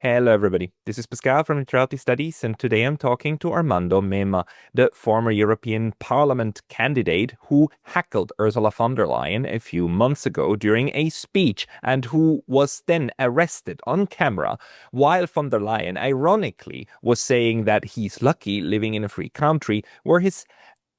Hello, everybody. This is Pascal from Neutrality Studies, and today I'm talking to Armando Mema, the former European Parliament candidate who hackled Ursula von der Leyen a few months ago during a speech and who was then arrested on camera while von der Leyen, ironically, was saying that he's lucky living in a free country where his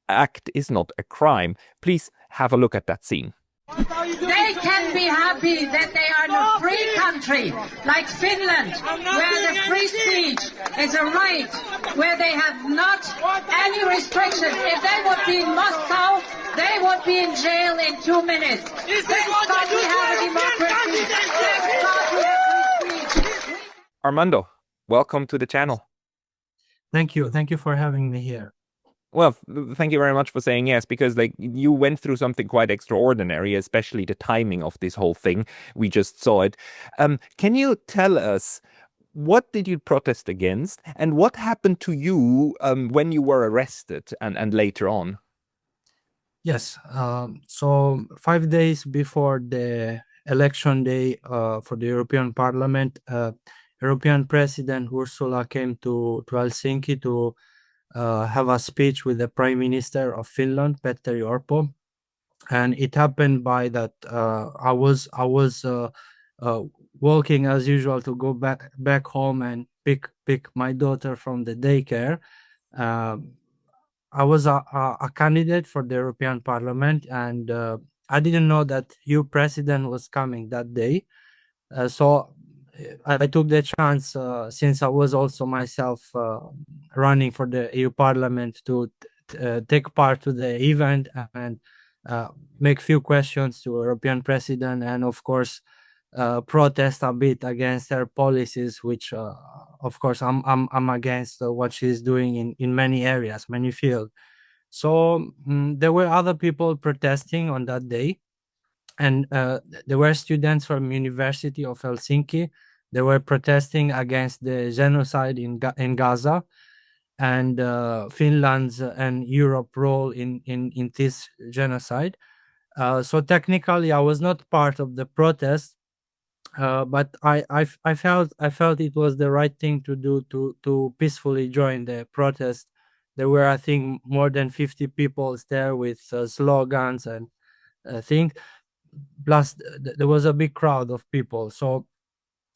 act is not a crime. Please have a look at that scene. They can be happy that they are in a free country like Finland, where the free speech is a right, where they have not any restrictions. If they would be in Moscow, they would be in jail in 2 minutes. Thank God we have a democracy. Thank God we have free speech. Armando, welcome to the channel. Thank you. Thank you for having me here. Well, thank you very much for saying yes, because you went through something quite extraordinary, especially the timing of this whole thing. We just saw it. Can you tell us, what did you protest against, and what happened to you when you were arrested and later on? Yes. So 5 days before the election day for the European Parliament, European President Ursula came to Helsinki to have a speech with the Prime Minister of Finland, Petteri Orpo, and it happened by that I was walking as usual to go back home and pick my daughter from the daycare. I was a candidate for the European Parliament, and I didn't know that EU President was coming that day, so I took the chance, since I was also myself running for the EU Parliament, to take part to the event and make few questions to European President, and of course protest a bit against her policies, which of course I'm against what she's doing in many areas, many fields. So there were other people protesting on that day, and there were students from University of Helsinki. They were protesting against the genocide in Gaza, and Finland's and Europe's role in this genocide. So technically, I was not part of the protest, but I felt it was the right thing to do to peacefully join the protest. There were, I think, more than 50 people there with slogans and things. Plus, there was a big crowd of people. So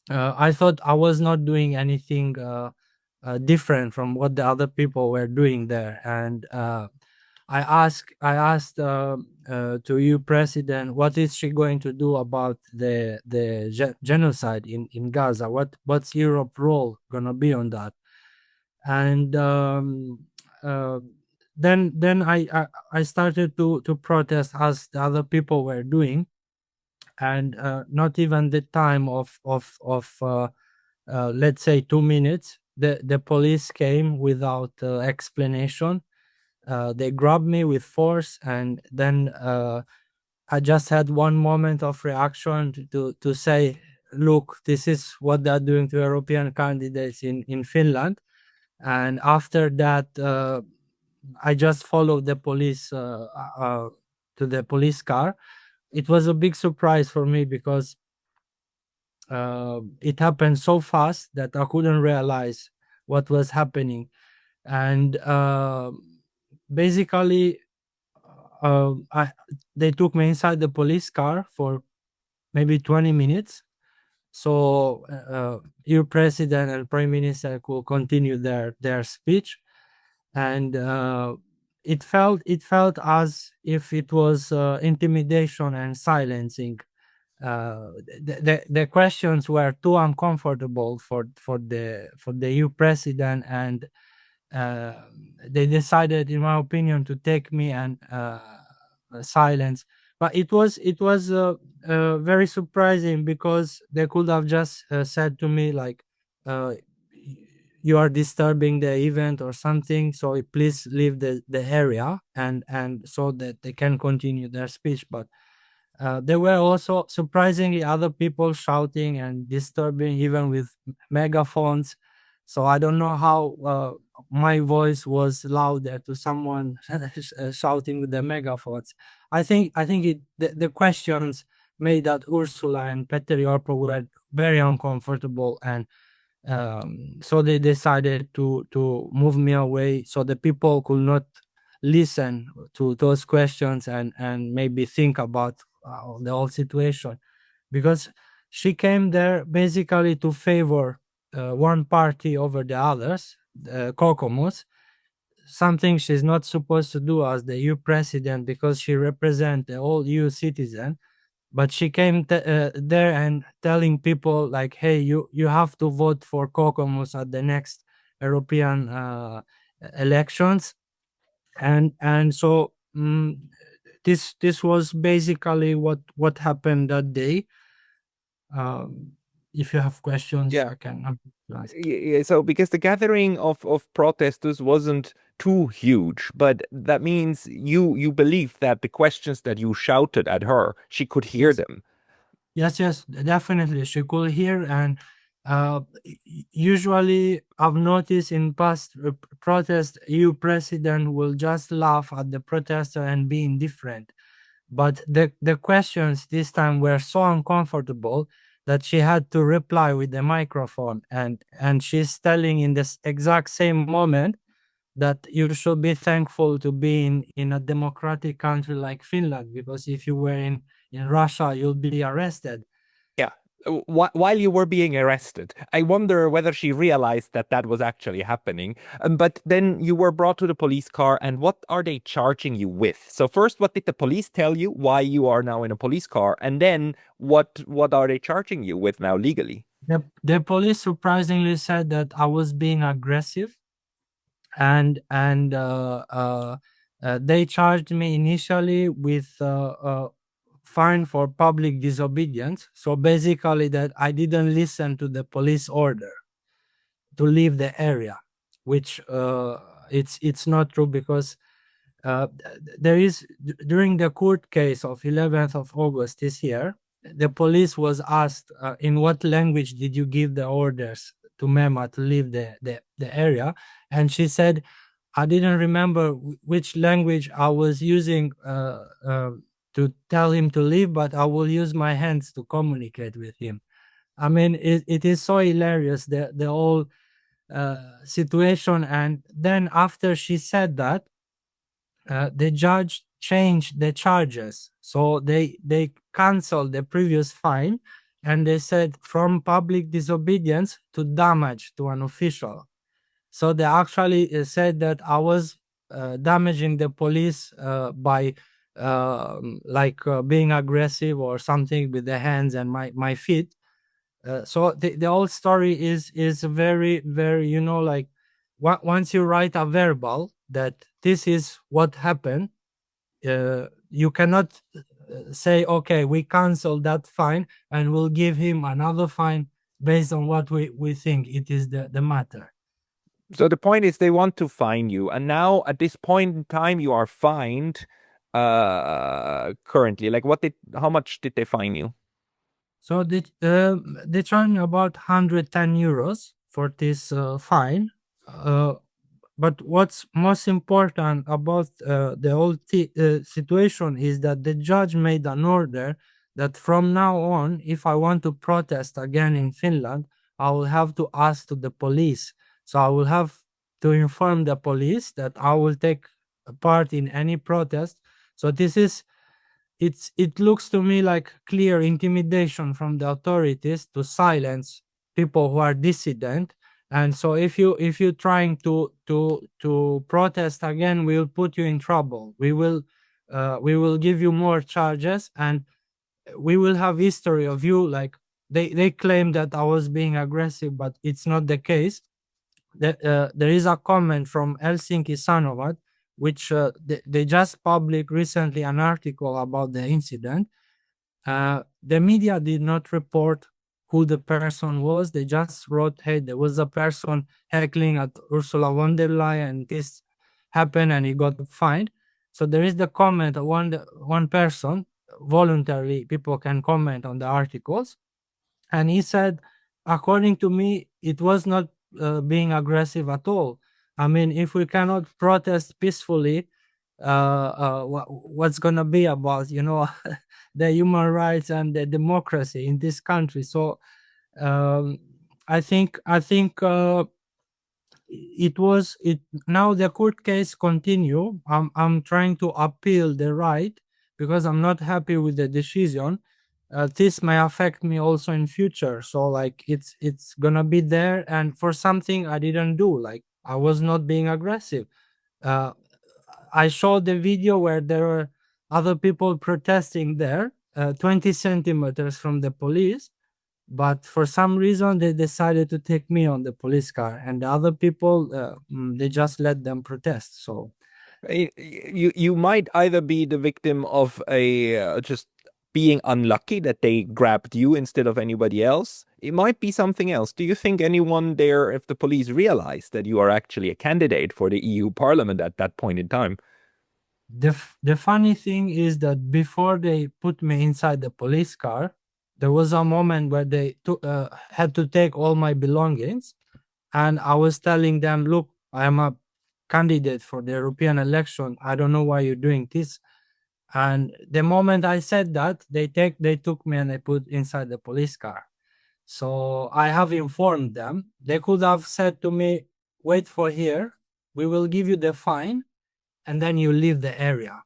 I thought I was not doing anything different from what the other people were doing there, and I asked to you, President, what is she going to do about the genocide in Gaza? What's Europe's role gonna be on that? And then I started to protest as the other people were doing, and not even the time of let's say 2 minutes, the police came without explanation. They grabbed me with force, and then I just had one moment of reaction to say, look, this is what they're doing to European candidates in Finland. And after that, I just followed the police to the police car. It was a big surprise for me because it happened so fast that I couldn't realize what was happening. And basically, they took me inside the police car for maybe 20 minutes. So your president and prime minister could continue their speech. And it felt as if it was intimidation and silencing. The questions were too uncomfortable for the EU president, and they decided, in my opinion, to take me and silence. But it was very surprising, because they could have just said to me like, you are disturbing the event or something, so please leave the area, and so that they can continue their speech. But there were also surprisingly other people shouting and disturbing, even with megaphones. So I don't know how my voice was louder to someone shouting with the megaphones. I think the questions made that Ursula and Petteri Orpo were very uncomfortable, and So they decided to move me away so the people could not listen to those questions and maybe think about the whole situation, because she came there basically to favor one party over the others, Kokomus, something she's not supposed to do as the EU president because she represents the whole EU citizen. But she came there and telling people like, hey, you have to vote for Kokomus at the next European elections. And so this was basically what happened that day. If you have questions, Yeah. I can ask. Yeah, so because the gathering of protesters wasn't too huge, but that means you believe that the questions that you shouted at her, she could hear Yes. them. Yes, definitely. She could hear, and usually I've noticed in past protests, EU president will just laugh at the protester and be indifferent. But the questions this time were so uncomfortable that she had to reply with the microphone, and she's telling in this exact same moment that you should be thankful to be in a democratic country like Finland, because if you were in Russia, you'll be arrested. Yeah. While you were being arrested, I wonder whether she realized that that was actually happening. But then you were brought to the police car, and what are they charging you with? So first, what did the police tell you? Why you are now in a police car, and then what are they charging you with now legally? The police surprisingly said that I was being aggressive, and they charged me initially with fine for public disobedience. So basically, that I didn't listen to the police order to leave the area, which it's not true, because there is, during the court case of 11th of August this year, the police was asked, in what language did you give the orders to Mema to leave the area, and she said, I didn't remember which language I was using to tell him to leave, but I will use my hands to communicate with him. I mean, it is so hilarious, the whole situation. And then after she said that, the judge changed the charges. So they canceled the previous fine, and they said from public disobedience to damage to an official. So they actually said that I was damaging the police by being aggressive or something with the hands and my feet. So the whole story is very, very, like, once you write a verbal that this is what happened, you cannot say, okay, we cancel that fine and we'll give him another fine based on what we think it is the matter. So the point is they want to fine you, and now at this point in time you are fined currently. Like how much did they fine you? So they charge about 110 euros for this fine. But what's most important about the whole situation is that the judge made an order that from now on, if I want to protest again in Finland, I will have to ask to the police. So I will have to inform the police that I will take part in any protest. So it looks to me like clear intimidation from the authorities to silence people who are dissident. And so if you're trying to protest again, we'll put you in trouble. We will give you more charges, and we will have history of you. Like, they claim that I was being aggressive, but it's not the case. There is a comment from Helsinki Sanomat, which they just published recently an article about the incident. The media did not report who the person was. They just wrote, hey, there was a person heckling at Ursula von der Leyen, and this happened, and he got fined. So there is the comment of one person. Voluntarily, people can comment on the articles. And he said, according to me, it was not being aggressive at all. I mean, if we cannot protest peacefully, what's gonna be about, the human rights and the democracy in this country? So um, it now the court case continue. I'm trying to appeal the right because I'm not happy with the decision. This may affect me also in future, so like it's gonna be there, and for something I didn't do, like I was not being aggressive. uh, I showed the video where there were other people protesting there, 20 centimeters from the police, but for some reason they decided to take me on the police car, and the other people, they just let them protest. So You might either be the victim of a just being unlucky that they grabbed you instead of anybody else. It might be something else. Do you think anyone there, if the police realized that you are actually a candidate for the EU Parliament at that point in time? the funny thing is that before they put me inside the police car, there was a moment where they had to take all my belongings, and I was telling them, look, I am a candidate for the European election, I don't know why you're doing this. And the moment I said that, they took me and they put inside the police car. So I have informed them. They could have said to me, wait for here, we will give you the fine, and then you leave the area.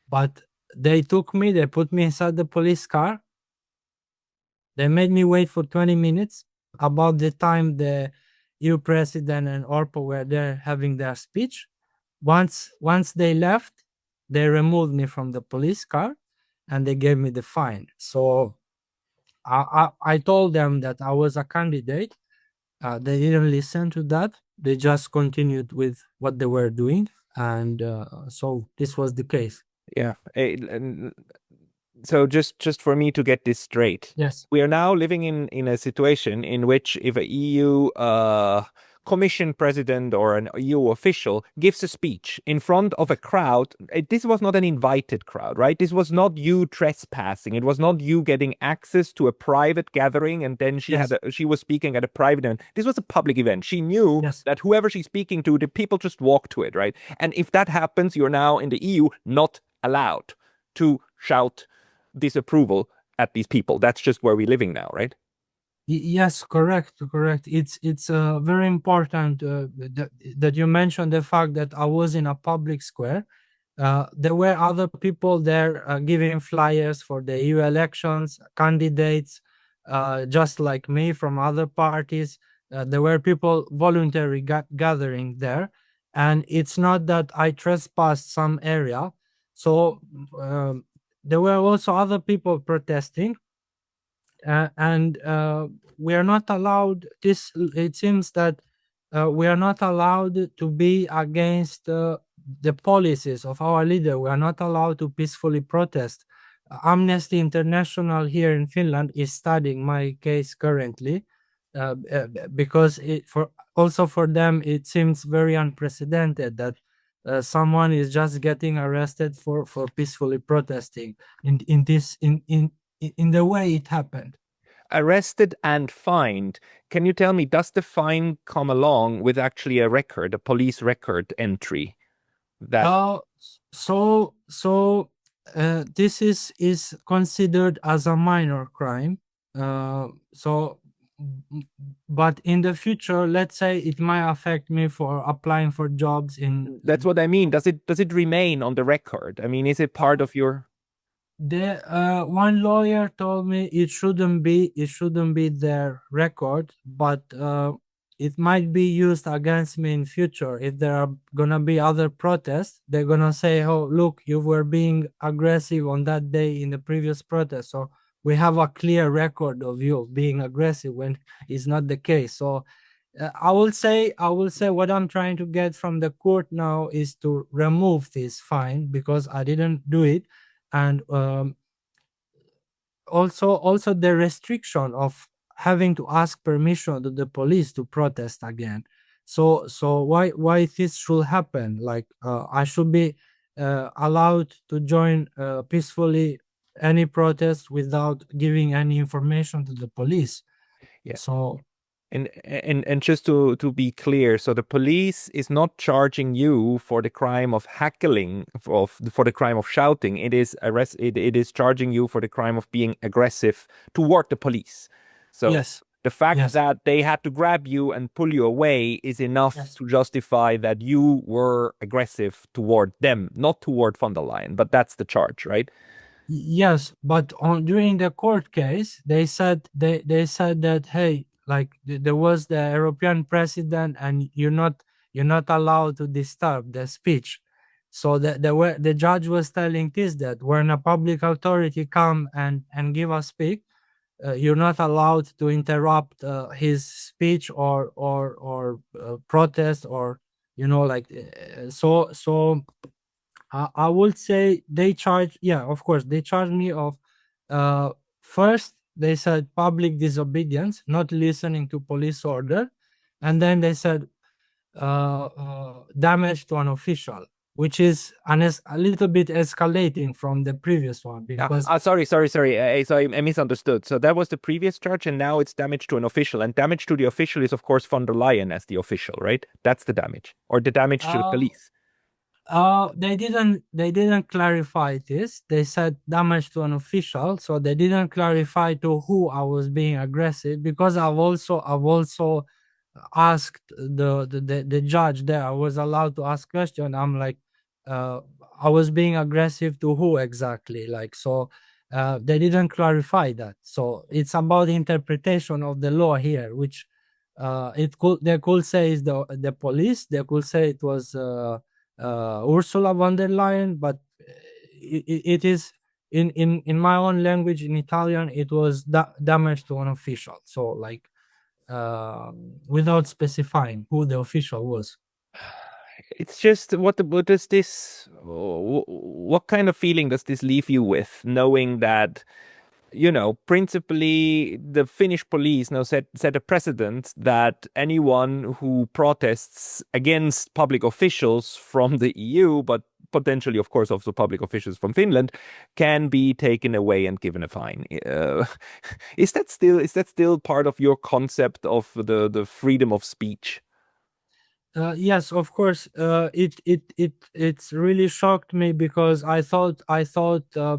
But they took me, they put me inside the police car. They made me wait for 20 minutes. About the time the EU president and Orpo were there having their speech. Once they left, they removed me from the police car and they gave me the fine. So I told them that I was a candidate. They didn't listen to that. They just continued with what they were doing. And so this was the case. Yeah. So just for me to get this straight, Yes. we are now living in a situation in which if a EU Commission president or an EU official gives a speech in front of a crowd, this was not an invited crowd, right? This was not you trespassing. It was not you getting access to a private gathering and then she was speaking at a private event. This was a public event. She knew that whoever she's speaking to, the people just walk to it, right? And if that happens, you're now in the EU not allowed to shout disapproval at these people. That's just where we're living now, right? Yes, correct. It's very important that you mentioned the fact that I was in a public square. There were other people there giving flyers for the EU elections, candidates, just like me from other parties. There were people voluntarily gathering there, and it's not that I trespassed some area. So there were also other people protesting, and we are not allowed this. It seems that we are not allowed to be against the policies of our leader. We are not allowed to peacefully protest. Amnesty International here in Finland is studying my case currently, because for them it seems very unprecedented that someone is just getting arrested for peacefully protesting in the way it happened. Arrested and fined. Can you tell me, does the fine come along with actually a record, a police record entry? This is considered as a minor crime. But in the future, let's say it might affect me for applying for jobs in. That's what I mean. Does it remain on the record? I mean, is it part of your? The one lawyer told me it shouldn't be their record, but it might be used against me in future. If there are gonna be other protests, they're gonna say, oh, look, you were being aggressive on that day in the previous protest, so we have a clear record of you being aggressive, when it's not the case. So I will say what I'm trying to get from the court now is to remove this fine because I didn't do it. And also the restriction of having to ask permission to the police to protest again. So why this should happen? Like I should be allowed to join peacefully any protest without giving any information to the police. Yeah. So and just to be clear, so the police is not charging you for the crime of heckling, for the crime of shouting. It is charging you for the crime of being aggressive toward the police. So yes. The fact Yes. that they had to grab you and pull you away is enough Yes. to justify that you were aggressive toward them, not toward von der Leyen. But that's the charge, right? Yes, but during the court case, they said that, hey, like there was the European president, and you're not allowed to disturb the speech. So the judge was telling this, that when a public authority come and give a speak, you're not allowed to interrupt his speech or protest, or like so I would say they charge, yeah, of course, they charged me of, uh, first, they said public disobedience, not listening to police order. And then they said damage to an official, which is a little bit escalating from the previous one, Yeah. because Sorry. So I misunderstood. So that was the previous charge, and now it's damage to an official. And damage to the official is, of course, von der Leyen as the official, right? That's the damage, or the damage to the uh, police. They didn't clarify this. They said damage to an official, so they didn't clarify to who I was being aggressive, because I've also asked the judge there. I was allowed to ask question. I'm like, uh, I was being aggressive to who exactly? Like, so they didn't clarify that. So it's about interpretation of the law here, which they could say is the police. They could say it was Ursula von der Leyen, but it is in my own language, in Italian, it was damage to an official. So like, without specifying who the official was. It's just what does this, what kind of feeling does this leave you with, knowing that, principally the Finnish police now set a precedent that anyone who protests against public officials from the EU, but potentially, of course, also public officials from Finland, can be taken away and given a fine. Is that still part of your concept of the freedom of speech? Yes, of course. It's really shocked me, because I thought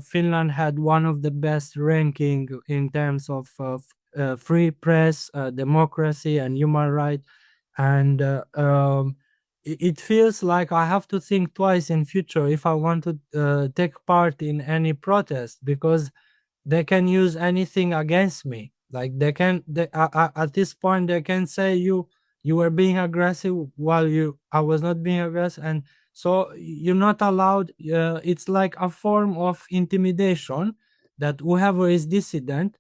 Finland had one of the best ranking in terms of free press, democracy, and human rights. And it feels like I have to think twice in future if I want to take part in any protest, because they can use anything against me. Like at this point they can say you were being aggressive while I was not being aggressive, and so you're not allowed. It's like a form of intimidation, that whoever is dissident,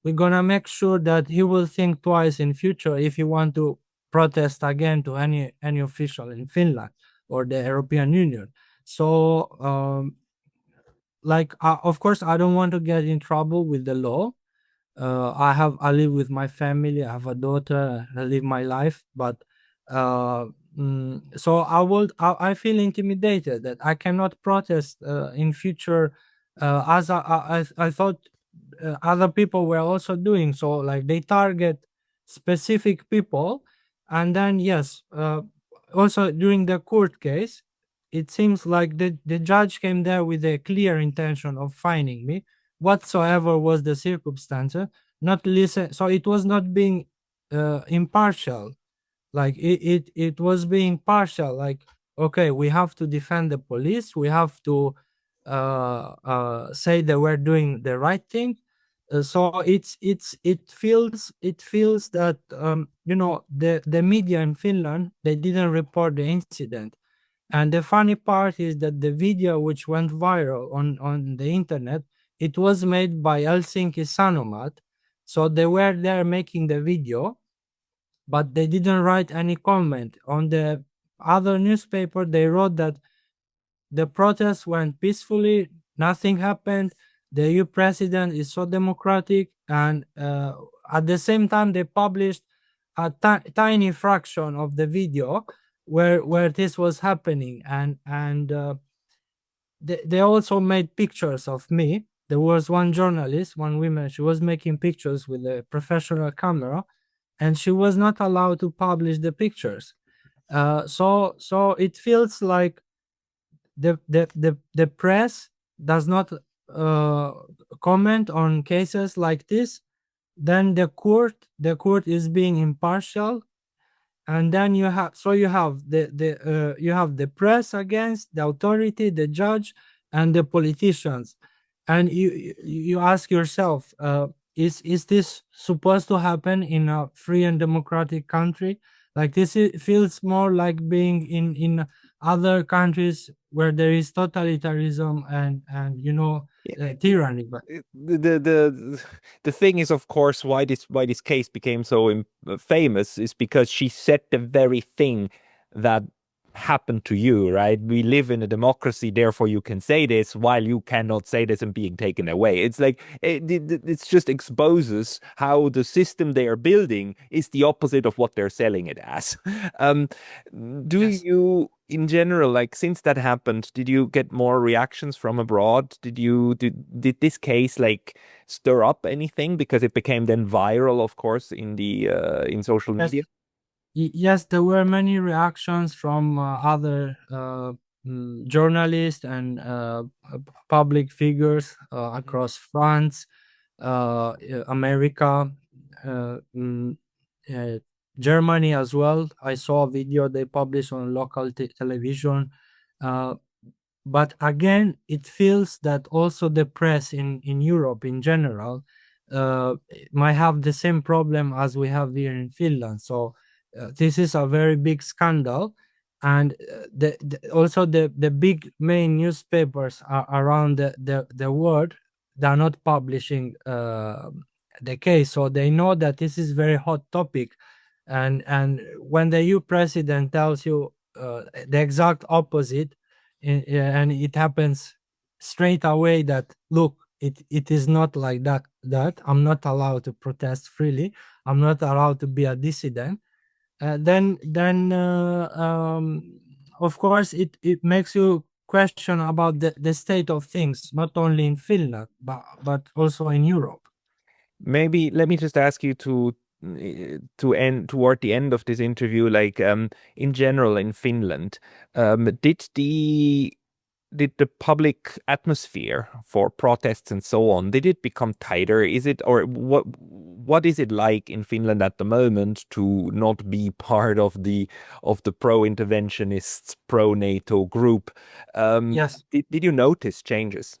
we're gonna make sure that he will think twice in future if he want to protest again to any official in Finland or the European Union. So like, of course, I don't want to get in trouble with the law. I live with my family. I have a daughter. I live my life, but uh, so I feel intimidated that I cannot protest in future, as I thought other people were also doing. So like, they target specific people, and then yes, also during the court case, it seems like the judge came there with a clear intention of fining me, whatsoever was the circumstances, not listen. So it was not being impartial. Like, it was being partial. Like, okay, we have to defend the police, we have to say that we're doing the right thing. So it feels that the media in Finland, they didn't report the incident. And the funny part is that the video which went viral on the internet, it was made by Helsinki Sanomat. So they were there making the video, but they didn't write any comment. On the other newspaper, they wrote that the protest went peacefully, nothing happened, the EU president is so democratic, and at the same time they published a tiny fraction of the video where this was happening. And they also made pictures of me. There was one journalist, one woman, she was making pictures with a professional camera, and she was not allowed to publish the pictures. So it feels like the press does not comment on cases like this, then the court is being impartial, and then you have the press against the authority, the judge, and the politicians. And you ask yourself, is this supposed to happen in a free and democratic country? Like this, it feels more like being in other countries where there is totalitarianism and tyranny. But The thing is, of course, why this case became so famous is because she said the very thing that happened to you, right? We live in a democracy, therefore you can say this, while you cannot say this and being taken away. It's like it's just exposes how the system they are building is the opposite of what they're selling it as. Um, do yes. you, in general, like since that happened, did you get more reactions from abroad? Did this case like stir up anything because it became then viral, of course, in social Yes. media? Yes, there were many reactions from other journalists and public figures across France, America, uh, mm, uh, Germany as well. I saw a video they published on local television. Uh, but again, it feels that also the press in Europe in general might have the same problem as we have here in Finland. So this is a very big scandal, and also the big main newspapers around the world, they're not publishing the case, so they know that this is very hot topic. And when the EU president tells you the exact opposite, and it happens straight away that, look, it is not like that I'm not allowed to protest freely, I'm not allowed to be a dissident, then of course it makes you question about the state of things, not only in Finland but also in Europe. Maybe let me just ask you to end toward the end of this interview, like in general in Finland, did the public atmosphere for protests and so on, did it become tighter? Is it, or what is it like in Finland at the moment to not be part of the pro-interventionists, pro-NATO group? Yes. Did you notice changes?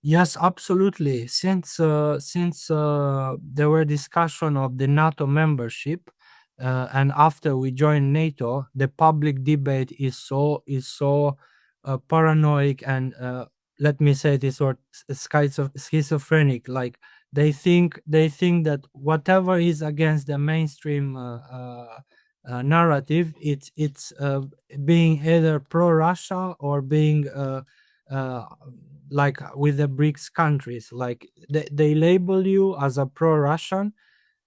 Yes, absolutely. Since there were discussion of the NATO membership, and after we joined NATO, the public debate is so paranoid and, let me say this word, schizophrenic. Like they think that whatever is against the mainstream narrative, it's being either pro Russia or being uh, like with the BRICS countries, like they label you as a pro-Russian.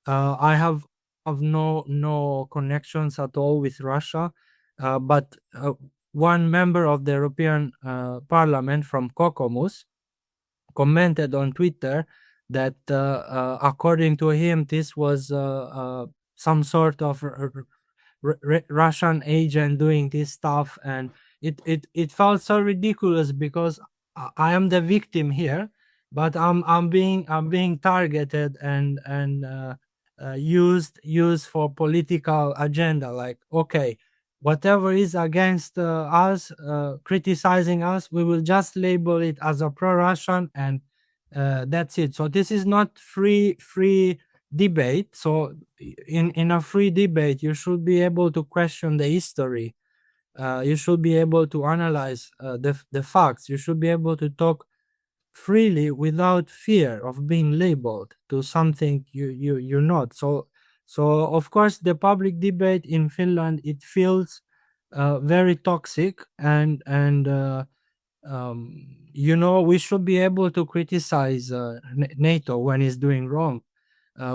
I have no connections at all with Russia, but one member of the European Parliament from Kokomus commented on Twitter that according to him this was some sort of Russian agent doing this stuff, and it felt so ridiculous because I am the victim here, but I'm being targeted and used for political agenda. Like, okay, whatever is against us, criticizing us, we will just label it as a pro-Russian, and that's it. So this is not free debate. So in a free debate, you should be able to question the history. You should be able to analyze the facts. You should be able to talk freely without fear of being labeled to something you're not. So of course the public debate in Finland, it feels very toxic, and we should be able to criticize NATO when it's doing wrong.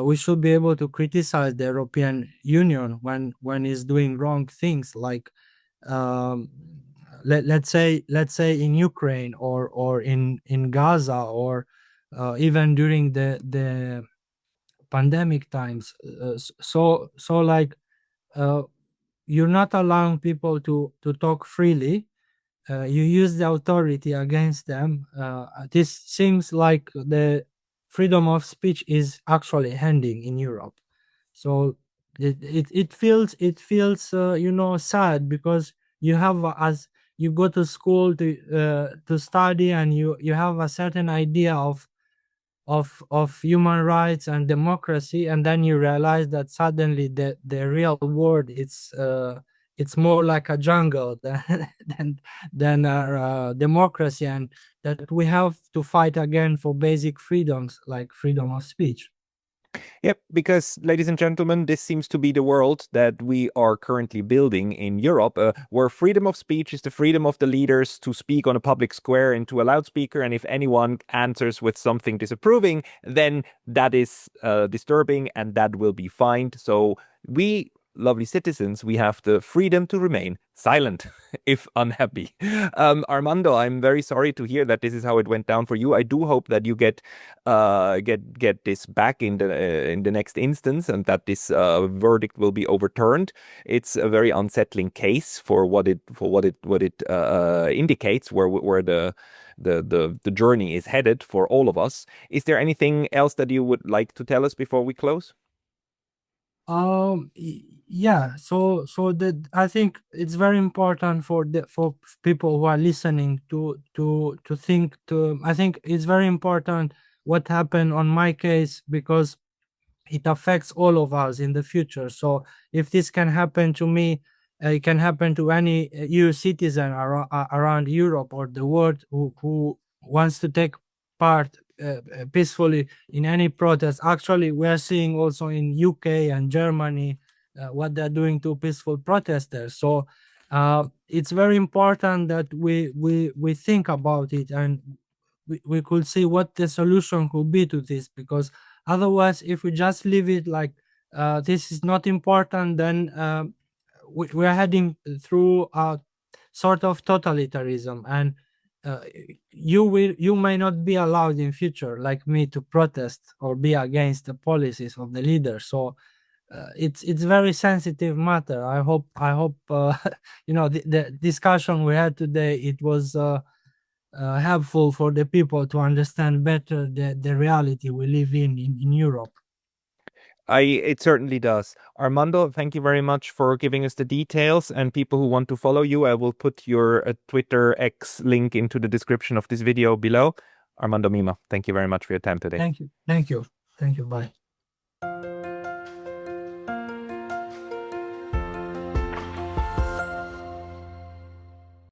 We should be able to criticize the European Union when it's doing wrong things, like um, let's say in Ukraine or in Gaza, or even during the pandemic times. So like, uh, you're not allowing people to talk freely. You use the authority against them. This seems like the freedom of speech is actually ending in Europe. So it feels sad, because you have as you go to school to study, and you have a certain idea of human rights and democracy, and then you realize that suddenly the real world, it's more like a jungle than a democracy, and that we have to fight again for basic freedoms like freedom of speech. Yep, because, ladies and gentlemen, this seems to be the world that we are currently building in Europe, where freedom of speech is the freedom of the leaders to speak on a public square into a loudspeaker, and if anyone answers with something disapproving, then that is disturbing, and that will be fined. So we, lovely citizens, we have the freedom to remain silent if unhappy. Armando, I'm very sorry to hear that this is how it went down for you. I do hope that you get this back in the next instance, and that this verdict will be overturned. It's a very unsettling case for what it indicates, where the journey is headed for all of us. Is there anything else that you would like to tell us before we close? Yeah, so that I think it's very important for people who are listening to think. I think it's very important what happened on my case, because it affects all of us in the future. So if this can happen to me, it can happen to any EU citizen around Europe or the world who wants to take part peacefully in any protest. Actually, we are seeing also in UK and Germany what they're doing to peaceful protesters. So it's very important that we think about it, and we could see what the solution could be to this, because otherwise, if we just leave it like this is not important, then we are heading through a sort of totalitarianism, and you may not be allowed in future, like me, to protest or be against the policies of the leader. So it's very sensitive matter. I hope the discussion we had today, it was helpful for the people to understand better the reality we live in Europe. It certainly does. Armando, thank you very much for giving us the details. And people who want to follow you, I will put your Twitter X link into the description of this video below. Armando Mema, thank you very much for your time today. Thank you. Bye.